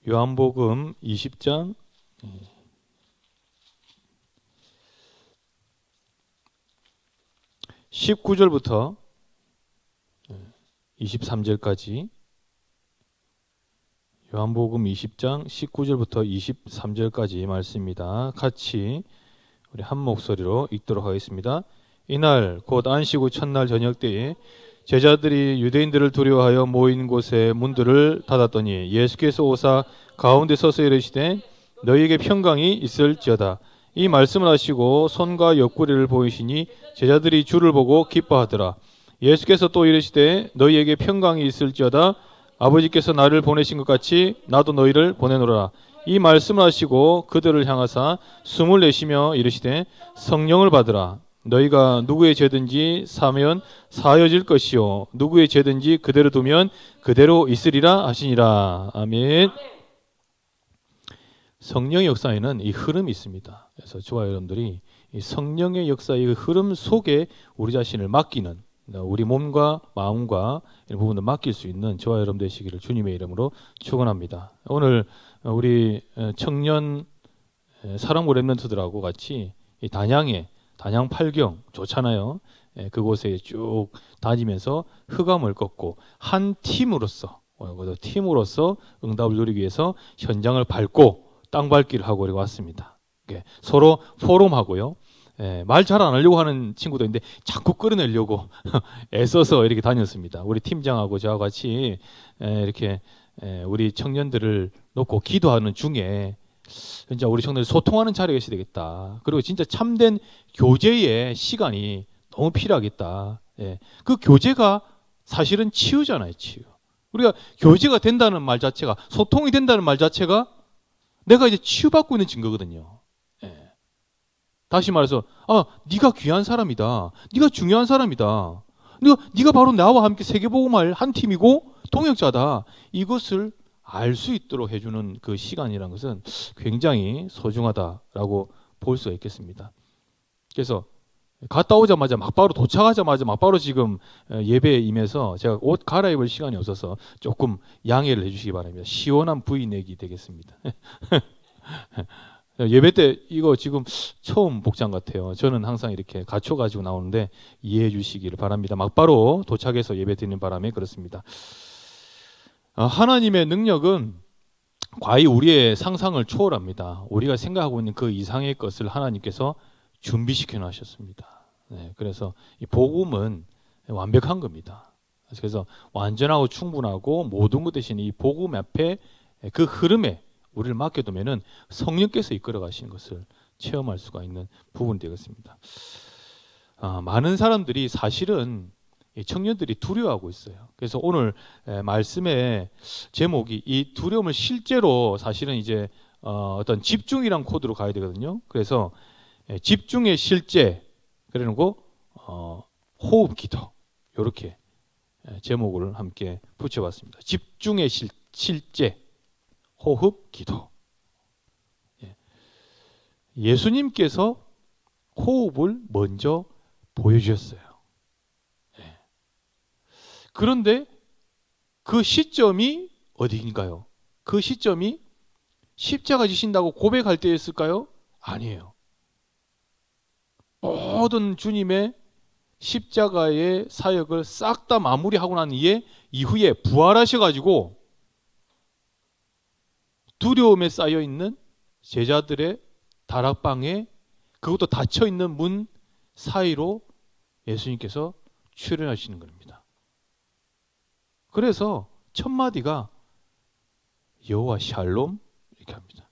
요한복음 20장 19절부터 23절까지 요한복음 20장 19절부터 23절까지 말씀입니다. 같이 우리 한 목소리로 읽도록 하겠습니다. 이날 곧 안식 후 첫날 저녁 때에 제자들이 유대인들을 두려워하여 모인 곳에 문들을 닫았더니 예수께서 오사 가운데 서서 이르시되 너희에게 평강이 있을지어다. 이 말씀을 하시고 손과 옆구리를 보이시니 제자들이 주를 보고 기뻐하더라. 예수께서 또 이르시되 너희에게 평강이 있을지어다. 아버지께서 나를 보내신 것 같이 나도 너희를 보내노라. 이 말씀을 하시고 그들을 향하사 숨을 내쉬며 이르시되 성령을 받으라. 너희가 누구의 죄든지 사면 사여질 것이요 누구의 죄든지 그대로 두면 그대로 있으리라 하시니라. 아멘. 성령의 역사에는 이 흐름이 있습니다. 그래서 저와 여러분들이 이 성령의 역사의 흐름 속에 우리 자신을 맡기는, 우리 몸과 마음과 이런 부분을 맡길 수 있는 저와 여러분 되시기를 주님의 이름으로 축원합니다. 오늘 우리 청년 사랑부 랩런트들하고 같이 이 단양 8경 좋잖아요. 그곳에 쭉 다니면서 흑암을 꺾고 한 팀으로서 응답을 누리기 위해서 현장을 밟고 땅밟기를 하고 이렇게 왔습니다. 서로 포럼하고요. 말 잘 안 하려고 하는 친구도 있는데 자꾸 끌어내려고 애써서 이렇게 다녔습니다. 우리 팀장하고 저와 같이 이렇게 우리 청년들을 놓고 기도하는 중에 진짜 우리 청년들 소통하는 자리가 있어야 되겠다. 그리고 진짜 참된 교제의 시간이 너무 필요하겠다. 그 교제가 사실은 치유잖아요, 치유. 우리가 교제가 된다는 말 자체가, 소통이 된다는 말 자체가 내가 이제 치유받고 있는 증거거든요. 다시 말해서, 네가 귀한 사람이다. 네가 중요한 사람이다. 네가 바로 나와 함께 세계복음할 한 팀이고 동역자다. 이것을 알 수 있도록 해주는 그 시간이라는 것은 굉장히 소중하다라고 볼 수가 있겠습니다. 그래서 갔다 오자마자 막바로 도착하자마자 막바로 지금 예배에 임해서 제가 옷 갈아입을 시간이 없어서 조금 양해를 해주시기 바랍니다. 시원한 부위 내기 되겠습니다. 예배 때 이거 지금 처음 복장 같아요. 저는 항상 이렇게 갖춰가지고 나오는데 이해해 주시기를 바랍니다. 막바로 도착해서 예배 드리는 바람에 그렇습니다. 하나님의 능력은 과히 우리의 상상을 초월합니다. 우리가 생각하고 있는 그 이상의 것을 하나님께서 준비시켜 놓으셨습니다. 그래서 이 복음은 완벽한 겁니다. 그래서 완전하고 충분하고 모든 것 대신 이 복음 앞에 그 흐름에 우리를 맡겨두면은 성령께서 이끌어 가시는 것을 체험할 수가 있는 부분이 되겠습니다. 많은 사람들이 사실은 청년들이 두려워하고 있어요. 그래서 오늘 말씀의 제목이 이 두려움을 실제로 사실은 이제 어떤 집중이란 코드로 가야 되거든요. 그래서 집중의 실제, 그리고 호흡 기도, 이렇게 제목을 함께 붙여봤습니다. 집중의 실제, 호흡 기도. 예수님께서 호흡을 먼저 보여주셨어요. 그런데 그 시점이 어디인가요? 그 시점이 십자가 지신다고 고백할 때였을까요? 아니에요. 모든 주님의 십자가의 사역을 싹 다 마무리하고 난 이후에 부활하셔가지고 두려움에 쌓여있는 제자들의 다락방에, 그것도 닫혀있는 문 사이로 예수님께서 출현하시는 겁니다. 그래서 첫 마디가 여호와 샬롬 이렇게 합니다.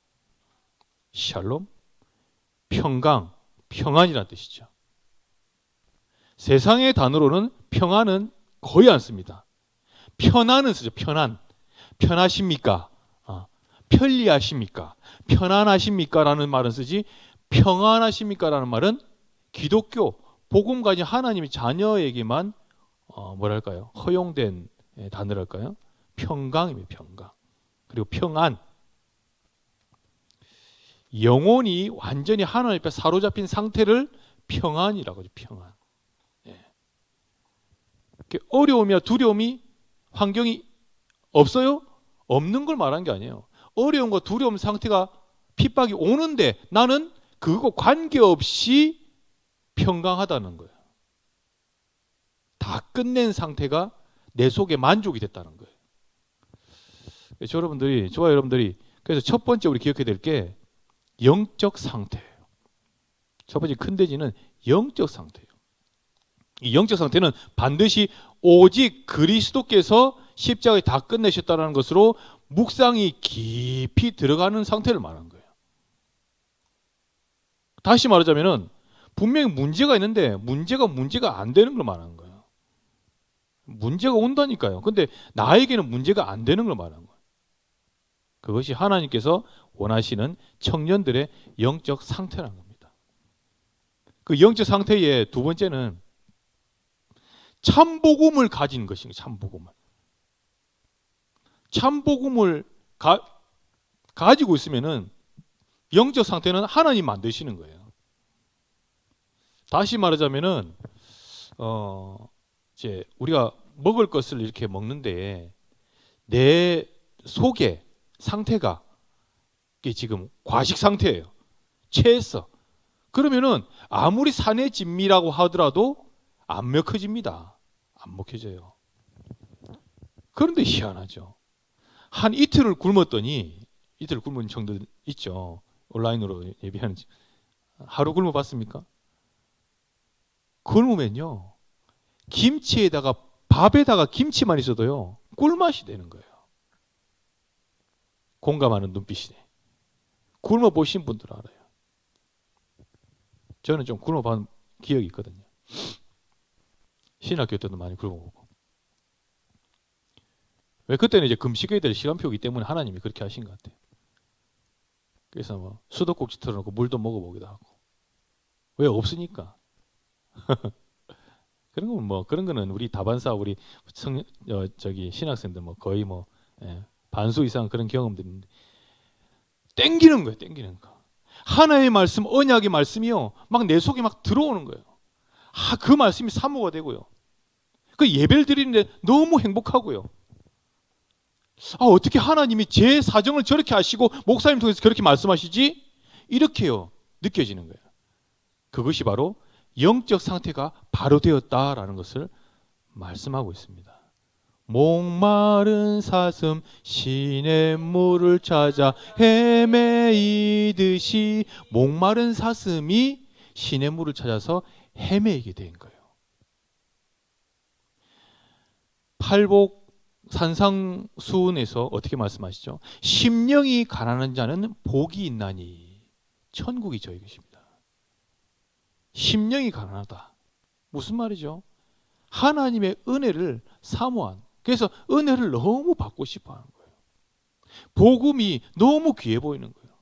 샬롬, 평강, 평안이라는 뜻이죠. 세상의 단어로는 평안은 거의 안 씁니다. 편안은 쓰죠. 편하십니까? 편리하십니까? 편안하십니까? 라는 말은 쓰지, 평안하십니까? 라는 말은 기독교 복음 가진 하나님의 자녀에게만 허용된 단어랄까요? 평강입니다. 평강. 그리고 평안. 영혼이 완전히 하나님 앞에 사로잡힌 상태를 평안이라고 하죠. 평안. 어려움이나 두려움이 환경이 없어요? 없는 걸 말한 게 아니에요. 어려움과 두려움 상태가 핍박이 오는데 나는 그거 관계없이 평강하다는 거예요. 다 끝낸 상태가 내 속에 만족이 됐다는 거예요. 저와 여러분들이 그래서 첫 번째 우리 기억해야 될 게 영적 상태예요. 첫 번째 큰 대지는 영적 상태예요. 이 영적 상태는 반드시 오직 그리스도께서 십자가에 다 끝내셨다는 것으로 묵상이 깊이 들어가는 상태를 말하는 거예요. 다시 말하자면은 분명히 문제가 있는데 문제가 안 되는 걸 말하는 거예요. 문제가 온다니까요. 근데 나에게는 문제가 안 되는 걸 말하는 거예요. 그것이 하나님께서 원하시는 청년들의 영적 상태라는 겁니다. 그 영적 상태의 두 번째는 참복음을 가진 것입니다. 참복음을 가지고 있으면은 영적 상태는 하나님 만드시는 거예요. 다시 말하자면은 이제 우리가 먹을 것을 이렇게 먹는데 내 속에 상태가 이게 지금 과식 상태예요. 체했어. 그러면은 아무리 산의 진미라고 하더라도 안 먹혀집니다. 안 먹혀져요. 그런데 희한하죠. 한 이틀을 굶은 정도 있죠. 온라인으로 예배하는 하루 굶어 봤습니까? 굶으면요. 김치에다가 밥에다가 김치만 있어도요. 꿀맛이 되는 거예요. 공감하는 눈빛이네. 굶어 보신 분들 알아요. 저는 좀 굶어 본 기억이 있거든요. 신학교 때도 많이 굶어보고. 왜 그때는 이제 금식해야 될 시간표이기 때문에 하나님이 그렇게 하신 것 같아요. 그래서 뭐 수도꼭지 틀어놓고 물도 먹어보기도 하고. 왜 없으니까. 그런 거는 우리 다반사 우리 신학생들 뭐 거의 뭐 반수 이상 그런 경험들이 있는데 땡기는 거. 하나의 말씀, 언약의 말씀이요. 막 내 속에 막 들어오는 거예요. 그 말씀이 사모가 되고요. 그 예배를 드리는데 너무 행복하고요. 어떻게 하나님이 제 사정을 저렇게 하시고 목사님 통해서 그렇게 말씀하시지? 이렇게요. 느껴지는 거예요. 그것이 바로 영적 상태가 바로 되었다라는 것을 말씀하고 있습니다. 목마른 사슴 시냇물을 찾아 헤매이듯이 목마른 사슴이 시냇물을 찾아서 헤매이게 된 거예요. 팔복 산상수훈에서 어떻게 말씀하시죠? 심령이 가난한 자는 복이 있나니 천국이 저희 것입니다. 심령이 가난하다. 무슨 말이죠? 하나님의 은혜를 사모한, 그래서 은혜를 너무 받고 싶어 하는 거예요. 복음이 너무 귀해 보이는 거예요.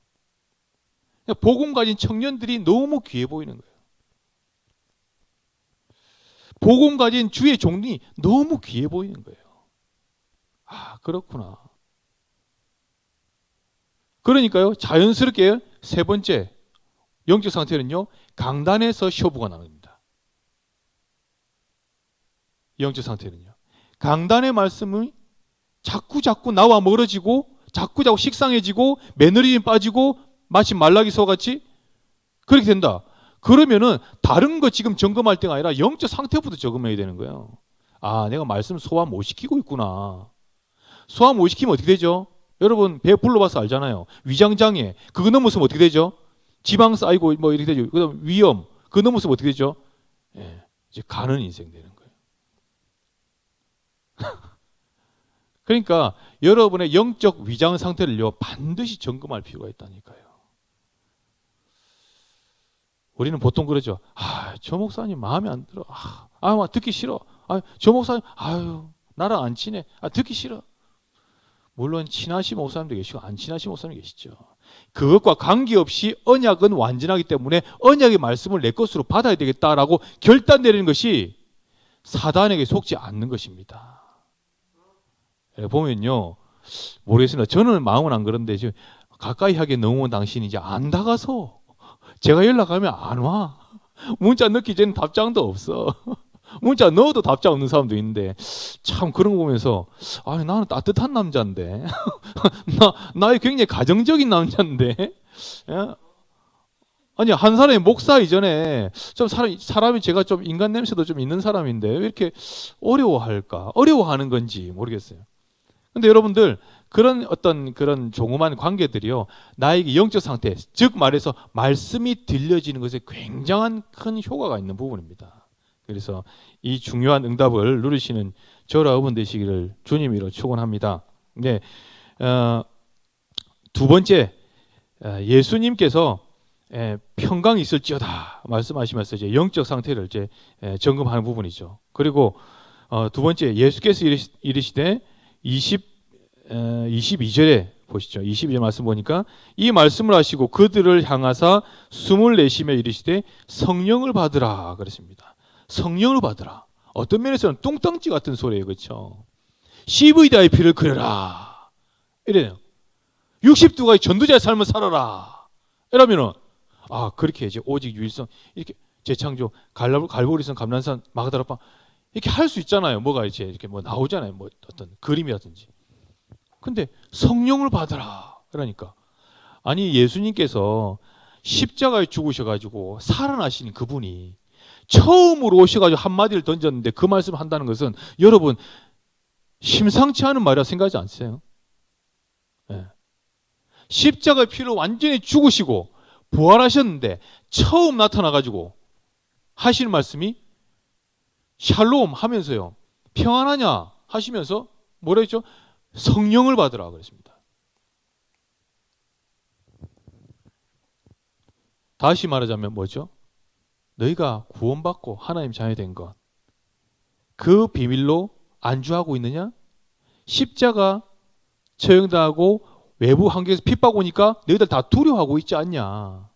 복음 가진 청년들이 너무 귀해 보이는 거예요. 복음 가진 주의 종이 너무 귀해 보이는 거예요. 그렇구나. 그러니까요, 자연스럽게 세 번째 영적 상태는요, 강단에서 쇼부가 나옵니다. 영적 상태는요, 강단의 말씀이 자꾸 나와 멀어지고 자꾸 식상해지고 매너리즘 빠지고 마치 말라기서 같이 그렇게 된다. 그러면은 다른 거 지금 점검할 때가 아니라 영적 상태부터 점검해야 되는 거예요. 내가 말씀 소화 못 시키고 있구나. 소화 못 시키면 어떻게 되죠? 여러분 배 불러봐서 알잖아요. 위장장애 그거 넘어서면 어떻게 되죠? 지방 쌓이고 뭐 이렇게 되죠. 그다음 위염 그거 넘어서면 어떻게 되죠? 이제 가는 인생 되는 거예요. 그러니까 여러분의 영적 위장 상태를요 반드시 점검할 필요가 있다니까요. 우리는 보통 그러죠. 저 목사님 마음에 안 들어. 듣기 싫어. 저 목사님 나랑 안 친해. 듣기 싫어. 물론 친하신 목사님도 계시고 안 친하신 목사님 계시죠. 그것과 관계없이 언약은 완전하기 때문에 언약의 말씀을 내 것으로 받아야 되겠다라고 결단 내리는 것이 사단에게 속지 않는 것입니다. 보면요, 모르겠습니다. 저는 마음은 안 그런데 지금 가까이 하게 너무 당신이 이제 안 다가서 제가 연락하면 안 와. 문자 넣기 전에 답장도 없어. 문자 넣어도 답장 없는 사람도 있는데 참 그런 거 보면서 아니 나는 따뜻한 남자인데 나의 굉장히 가정적인 남자인데 예? 아니 한 사람이 목사 이전에 좀 사람이 제가 좀 인간 냄새도 좀 있는 사람인데 왜 이렇게 어려워할까? 어려워하는 건지 모르겠어요. 근데 여러분들 그런 어떤 그런 조그만 관계들이요 나에게 영적 상태 즉 말해서 말씀이 들려지는 것에 굉장한 큰 효과가 있는 부분입니다. 그래서 이 중요한 응답을 누리시는 저와 여러분 되시기를 주님으로 축원합니다. 네, 두 번째 예수님께서 평강이 있을지어다 말씀하시면서 이제 영적 상태를 이제 점검하는 부분이죠. 그리고 두 번째 예수께서 이르시되 22절에 보시죠. 22절 말씀 보니까 이 말씀을 하시고 그들을 향하사 숨을 내쉬며 이르시되 성령을 받으라 그랬습니다. 성령을 받으라. 어떤 면에서는 뚱땅지 같은 소리예요. 그렇죠? CVDIP를 그려라. 이래요. 62가지 전도자의 삶을 살아라. 이러면은 그렇게 이제 오직 유일성 이렇게 재창조 갈보리선 감난산 마가다락방 이렇게 할 수 있잖아요. 뭐가 이제 이렇게 뭐 나오잖아요. 뭐 어떤 그림이라든지. 근데 성령을 받으라. 그러니까 아니 예수님께서 십자가에 죽으셔가지고 살아나신 그분이 처음으로 오셔가지고 한마디를 던졌는데 그 말씀을 한다는 것은 여러분 심상치 않은 말이라 생각하지 않으세요? 네. 십자가의 피로 완전히 죽으시고 부활하셨는데 처음 나타나가지고 하시는 말씀이 샬롬 하면서요 평안하냐 하시면서 뭐라 했죠? 성령을 받으라 그랬습니다. 다시 말하자면 뭐죠? 너희가 구원받고 하나님 자녀 된 것 그 비밀로 안주하고 있느냐? 십자가 처형당하고 외부 환경에서 핍박 오니까 너희들 다 두려워하고 있지 않냐?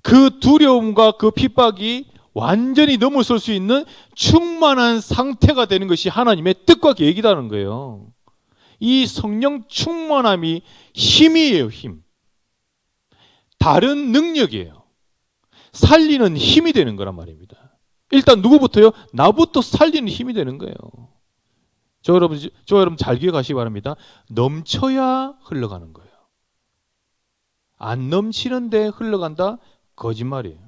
그 두려움과 그 핍박이 완전히 넘어설 수 있는 충만한 상태가 되는 것이 하나님의 뜻과 계획이라는 거예요. 이 성령 충만함이 힘이에요, 힘. 다른 능력이에요. 살리는 힘이 되는 거란 말입니다. 일단 누구부터요? 나부터 살리는 힘이 되는 거예요. 저 여러분 잘 기억하시기 바랍니다. 넘쳐야 흘러가는 거예요. 안 넘치는데 흘러간다? 거짓말이에요.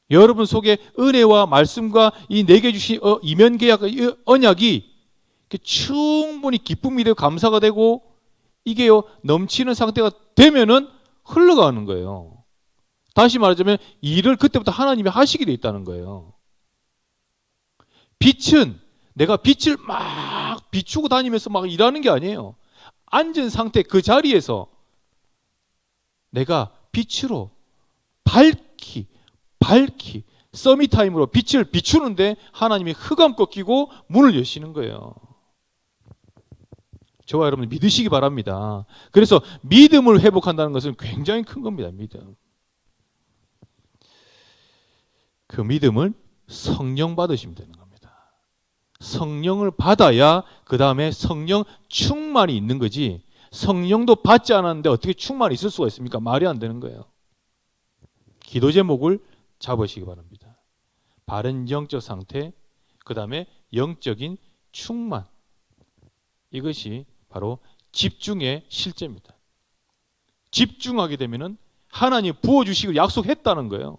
여러분 속에 은혜와 말씀과 이 내게 주신 이면 계약 언약이 충분히 기쁨이 되고 감사가 되고 이게요 넘치는 상태가 되면은 흘러가는 거예요. 다시 말하자면 일을 그때부터 하나님이 하시게 돼 있다는 거예요. 빛은 내가 빛을 막 비추고 다니면서 막 일하는 게 아니에요. 앉은 상태 그 자리에서 내가 빛으로 밝히 서밋타임으로 빛을 비추는데 하나님이 흑암 꺾이고 문을 여시는 거예요. 저와 여러분 믿으시기 바랍니다. 그래서 믿음을 회복한다는 것은 굉장히 큰 겁니다. 믿음. 그 믿음을 성령 받으시면 되는 겁니다. 성령을 받아야 그 다음에 성령 충만이 있는 거지 성령도 받지 않았는데 어떻게 충만이 있을 수가 있습니까? 말이 안 되는 거예요. 기도 제목을 잡으시기 바랍니다. 바른 영적 상태, 그 다음에 영적인 충만. 이것이 바로 집중의 실제입니다. 집중하게 되면은 하나님 부어주시고 약속했다는 거예요.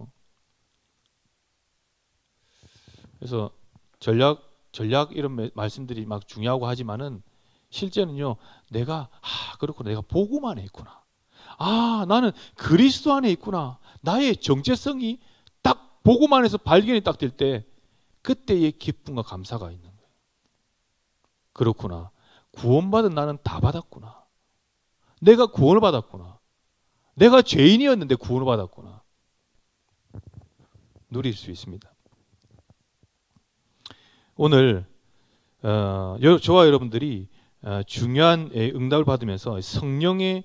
그래서 전략 이런 말씀들이 막 중요하고 하지만은 실제는요, 내가 그렇구나, 내가 보고만 했구나. 나는 그리스도 안에 있구나. 나의 정체성이 딱 보고만 해서 발견이 딱 될 때 그때의 기쁨과 감사가 있는 거예요. 그렇구나. 구원받은 나는 다 받았구나. 내가 구원을 받았구나. 내가 죄인이었는데 구원을 받았구나. 누릴 수 있습니다. 오늘 저와 여러분들이 중요한 응답을 받으면서 성령을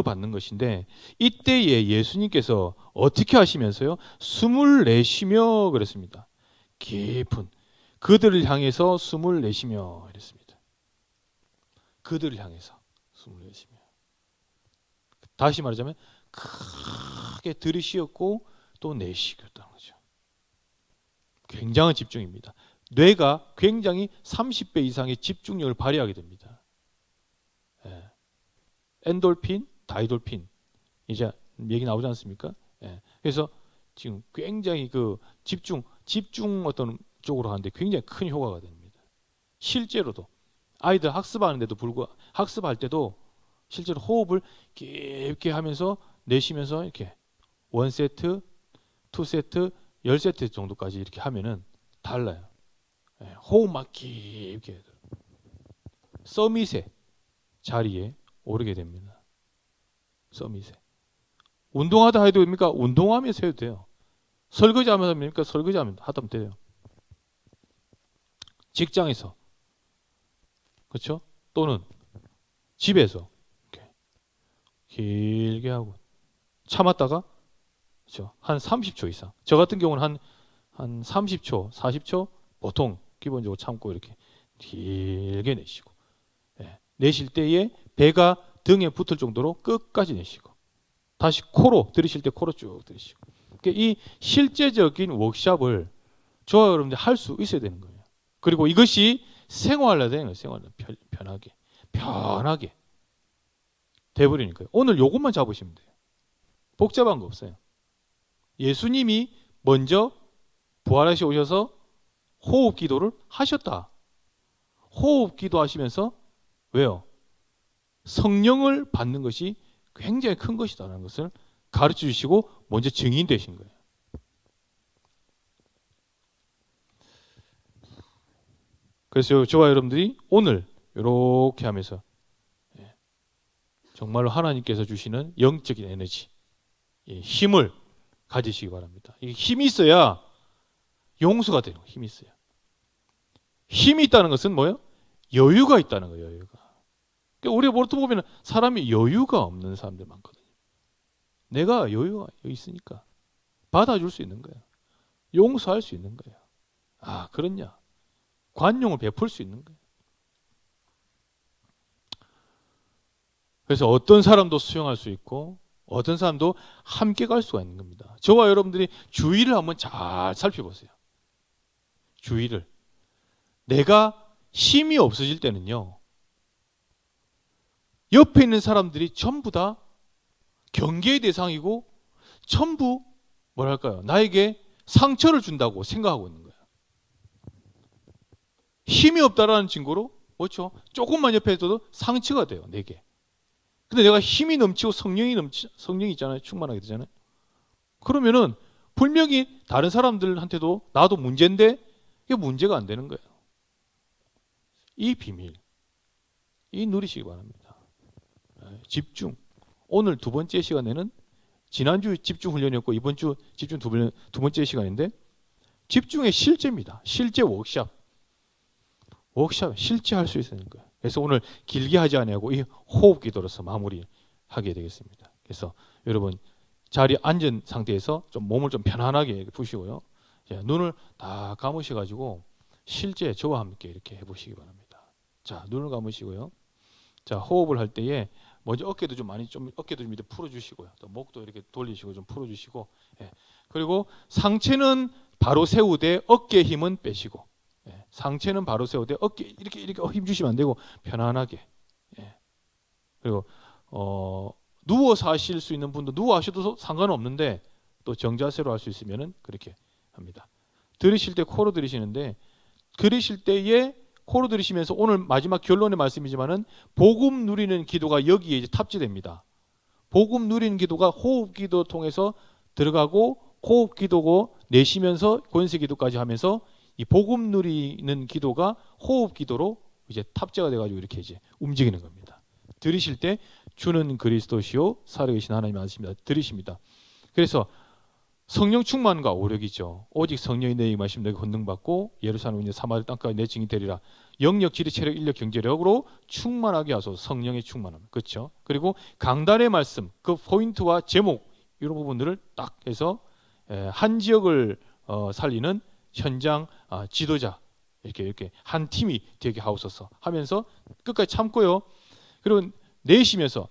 받는 것인데 이때에 예수님께서 어떻게 하시면서요? 숨을 내쉬며 그랬습니다. 깊은 그들을 향해서 숨을 내쉬며 이랬습니다. 그들을 향해서 숨을 내쉬며 다시 말하자면 크게 들이쉬었고 또 내쉬었다는 거죠. 굉장한 집중입니다. 뇌가 굉장히 30배 이상의 집중력을 발휘하게 됩니다. 예. 엔돌핀, 다이돌핀 이제 얘기 나오지 않습니까? 예. 그래서 지금 굉장히 그 집중 어떤 쪽으로 하는데 굉장히 큰 효과가 됩니다. 실제로도 아이들 학습하는데도 학습할 때도 실제로 호흡을 깊게 하면서 내쉬면서 이렇게 1세트, 2세트, 10세트 정도까지 이렇게 하면은 달라요. 예, 호흡만 깊게 서밋의 자리에 오르게 됩니다. 서밋에. 운동하다 해도 됩니까? 운동하면서 해도 돼요. 설거지 하면서 됩니까? 설거지 하면 하다 돼요. 직장에서 그렇죠? 또는 집에서 이렇게 길게 하고 참았다가 그렇죠? 한 30초 이상. 저 같은 경우는 한 30초, 40초 보통 기본적으로 참고 이렇게 길게 내쉬고 내쉴 때에 배가 등에 붙을 정도로 끝까지 내쉬고 다시 코로 들이쉴 때 코로 쭉 들이쉬고 이 실제적인 워크숍을 저와 여러분들 할 수 있어야 되는 거예요. 그리고 이것이 생활화되는 거예요. 생활화 편하게 돼버리니까요. 오늘 요것만 잡으시면 돼요. 복잡한 거 없어요. 예수님이 먼저 부활하시 오셔서 호흡 기도를 하셨다. 호흡 기도하시면서 왜요? 성령을 받는 것이 굉장히 큰 것이다라는 것을 가르쳐 주시고 먼저 증인되신 거예요. 그래서 저와 여러분들이 오늘 이렇게 하면서 정말로 하나님께서 주시는 영적인 에너지, 힘을 가지시기 바랍니다. 이 힘이 있어야 용수가 되는 거예요. 힘이 있어야. 힘이 있다는 것은 뭐예요? 여유가 있다는 거예요. 여유가. 그러니까 우리가 보통 보면 사람이 여유가 없는 사람들 많거든요. 내가 여유가 있으니까 받아줄 수 있는 거예요. 용서할 수 있는 거예요. 아, 그렇냐? 관용을 베풀 수 있는 거예요. 그래서 어떤 사람도 수용할 수 있고 어떤 사람도 함께 갈 수가 있는 겁니다. 저와 여러분들이 주의를 한번 잘 살펴보세요. 주의를. 내가 힘이 없어질 때는요. 옆에 있는 사람들이 전부 다 경계의 대상이고 전부 뭐랄까요? 나에게 상처를 준다고 생각하고 있는 거예요. 힘이 없다라는 증거로 그렇죠? 조금만 옆에 있어도 상처가 돼요. 내게. 근데 내가 힘이 넘치고 성령이 있잖아요. 충만하게 되잖아요. 그러면은 분명히 다른 사람들한테도 나도 문제인데 이게 문제가 안 되는 거예요. 이 비밀, 이 누리시기 바랍니다. 집중. 오늘 두 번째 시간에는 지난주 집중 훈련이었고 이번 주 집중 두 번째 시간인데 집중의 실제입니다. 실제 워크숍 실제 할 수 있는 거예요. 그래서 오늘 길게 하지 아니하고 이 호흡 기도로서 마무리하게 되겠습니다. 그래서 여러분 자리에 앉은 상태에서 좀 몸을 좀 편안하게 푸시고요. 눈을 다 감으셔가지고 실제 저와 함께 이렇게 해보시기 바랍니다. 자, 눈을 감으시고요. 자, 호흡을 할 때에 먼저 어깨도 좀 밑에 풀어주시고요. 또 목도 이렇게 돌리시고 좀 풀어주시고, 그리고 상체는 바로 세우되 어깨 힘은 빼시고, 상체는 바로 세우되 어깨 이렇게 힘 주시면 안 되고 편안하게. 그리고 누워서 하실 수 있는 분도 누워 하셔도 상관없는데 또 정자세로 할 수 있으면은 그렇게 합니다. 들이쉴 때 코로 들이시는데 들이쉴 때에 코로 들이시면서 오늘 마지막 결론의 말씀이지만은 복음 누리는 기도가 여기에 이제 탑재됩니다. 복음 누리는 기도가 호흡 기도 통해서 들어가고 호흡 기도고 내쉬면서 권세 기도까지 하면서 이 복음 누리는 기도가 호흡 기도로 이제 탑재가 돼가지고 이렇게 이제 움직이는 겁니다. 들이쉴 때 주는 그리스도시요 살아계신 하나님 아십니다. 들이십니다. 그래서 성령 충만과 오력이죠. 오직 성령이 내 임하심 너희 권능받고 예루살렘 이제 사마리 땅까지 내 증인이 되리라. 영력, 지리, 체력, 인력, 경제력으로 충만하게 하소서. 성령의 충만함. 그렇죠? 그리고 강단의 말씀, 그 포인트와 제목 이런 부분들을 딱 해서 한 지역을 살리는 현장 지도자 이렇게 한 팀이 되게 하옵소서 하면서 끝까지 참고요. 그리고 내쉬면서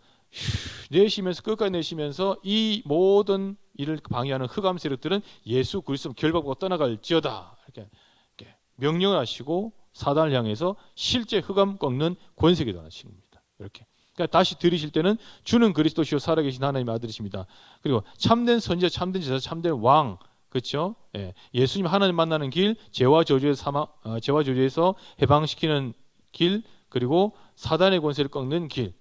끝까지 내쉬면서 이 모든 이를 방해하는 흑암 세력들은 예수 그리스도 결박하고 떠나갈지어다. 이렇게 명령을 하시고 사단을 향해서 실제 흑암 꺾는 권세가 일어나시는 겁니다. 이렇게. 그러니까 다시 들으실 때는 주는 그리스도시요 살아계신 하나님의 아들이십니다. 그리고 참된 선지자, 참된 제사, 참된 왕, 그렇죠? 예. 예수님 하나님 만나는 길, 죄와 저주에서 해방시키는 길, 그리고 사단의 권세를 꺾는 길,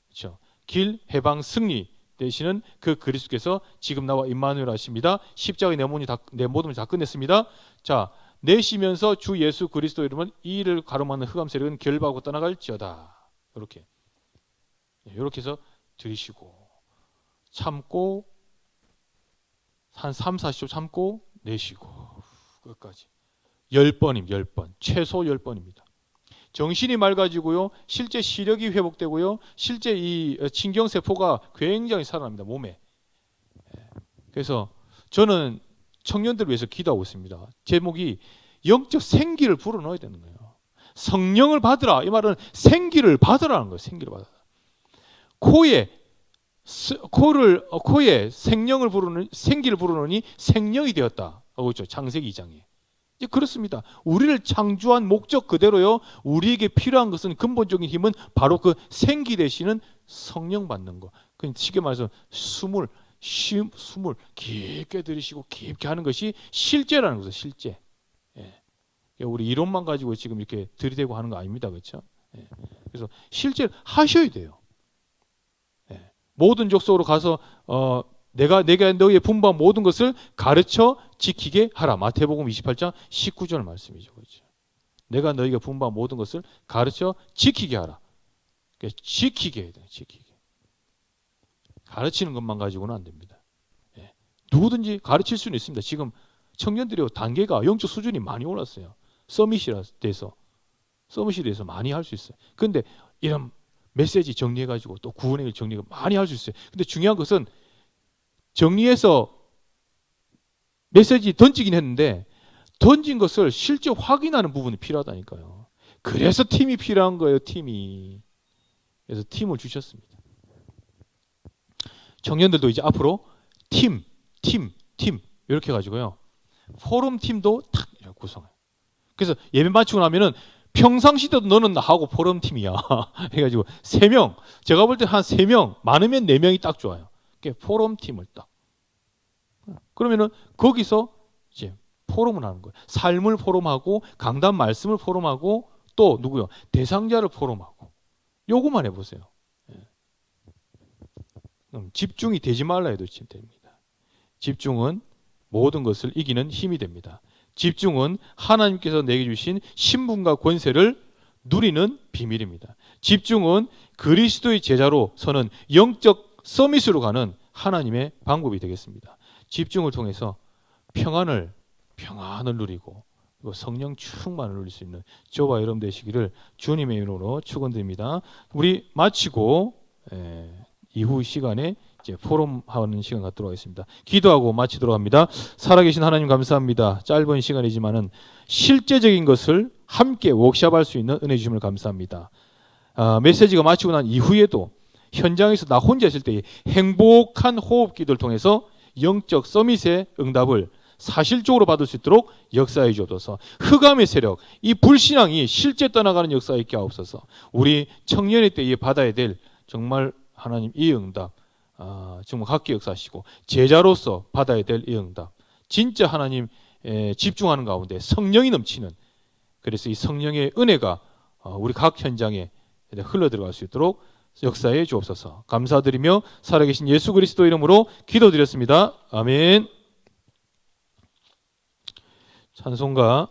그렇죠? 길, 해방, 승리 되시는 그 그리스도께서 지금 나와 임마누엘 하십니다. 십자가의 내 모든 다 끝냈습니다. 자, 내쉬면서 주 예수 그리스도 이름은 이 일을 가로막는 흑암 세력은 결박하고 떠나갈지어다. 이렇게 해서 들이쉬고 참고 한 3, 40초 참고 내쉬고 끝까지 10번입니다. 10번. 최소 10번입니다. 정신이 맑아지고요. 실제 시력이 회복되고요. 실제 이 신경세포가 굉장히 살아납니다. 몸에. 그래서 저는 청년들을 위해서 기도하고 있습니다. 제목이 영적 생기를 불어넣어야 되는 거예요. 성령을 받으라. 이 말은 생기를 받으라는 거예요. 생기를 받으라. 코에 생기를 불어넣으니 생명이 되었다. 그렇죠. 창세기 2장에. 그렇습니다. 우리를 창조한 목적 그대로요. 우리에게 필요한 것은 근본적인 힘은 바로 그 생기 되시는 성령 받는 거. 쉽게 말해서 숨을 깊게 들이쉬고 깊게 하는 것이 실제라는 거죠. 실제. 예. 우리 이론만 가지고 지금 이렇게 들이대고 하는 거 아닙니다. 그렇죠? 예. 그래서 실제 하셔야 돼요. 예. 모든 족속으로 가서 내가 너희의 분부한 모든 것을 가르쳐 지키게 하라. 마태복음 28장 19절 말씀이죠. 그렇죠? 내가 너희가 분부한 모든 것을 가르쳐 지키게 하라. 그러니까 지키게 해야 돼요. 지키게. 가르치는 것만 가지고는 안 됩니다. 예. 누구든지 가르칠 수는 있습니다. 지금 청년들의 단계가 영적 수준이 많이 올랐어요. 서밋에 대해서 많이 할 수 있어요. 그런데 이런 메시지 정리해가지고 또 구원의 길 정리가 많이 할 수 있어요. 근데 중요한 것은 정리해서 메시지 던지긴 했는데 던진 것을 실제 확인하는 부분이 필요하다니까요. 그래서 팀이 필요한 거예요. 팀이. 그래서 팀을 주셨습니다. 청년들도 이제 앞으로 팀 이렇게 해가지고요. 포럼 팀도 탁 이렇게 구성해요. 그래서 예배 마치고 나면은 평상시대도 너는 나하고 포럼 팀이야. 해가지고 3명, 제가 볼 때 한 3명, 많으면 4명이 딱 좋아요. 포럼 팀을 딱. 그러면은 거기서 이제 포럼을 하는 거예요. 삶을 포럼하고 강단 말씀을 포럼하고 또 누구요? 대상자를 포럼하고. 요거만 해보세요. 집중이 되지 말라 해도 됩니다. 집중은 모든 것을 이기는 힘이 됩니다. 집중은 하나님께서 내게 주신 신분과 권세를 누리는 비밀입니다. 집중은 그리스도의 제자로 서는 영적 서밋으로 가는 하나님의 방법이 되겠습니다. 집중을 통해서 평안을 누리고 그리고 성령 충만을 누릴 수 있는 저와 여러분 되시기를 주님의 이름으로 축원드립니다. 우리 마치고 이후 시간에 이제 포럼하는 시간 갖도록 하겠습니다. 기도하고 마치도록 합니다. 살아계신 하나님 감사합니다. 짧은 시간이지만은 실제적인 것을 함께 워크숍할 수 있는 은혜 주심을 감사합니다. 메시지가 마치고 난 이후에도 현장에서 나 혼자 있을 때의 행복한 호흡 기도를 통해서 영적 서밋의 응답을 사실적으로 받을 수 있도록 역사해 주옵소서. 흑암의 세력, 이 불신앙이 실제 떠나가는 역사 있게 하옵소서. 우리 청년의 때에 받아야 될 정말 하나님 이 응답 정말 각기 역사하시고 제자로서 받아야 될 이 응답 진짜 하나님 집중하는 가운데 성령이 넘치는 그래서 이 성령의 은혜가 우리 각 현장에 흘러들어갈 수 있도록 역사해 주옵소서. 감사드리며 살아계신 예수 그리스도 이름으로 기도드렸습니다. 아멘. 찬송가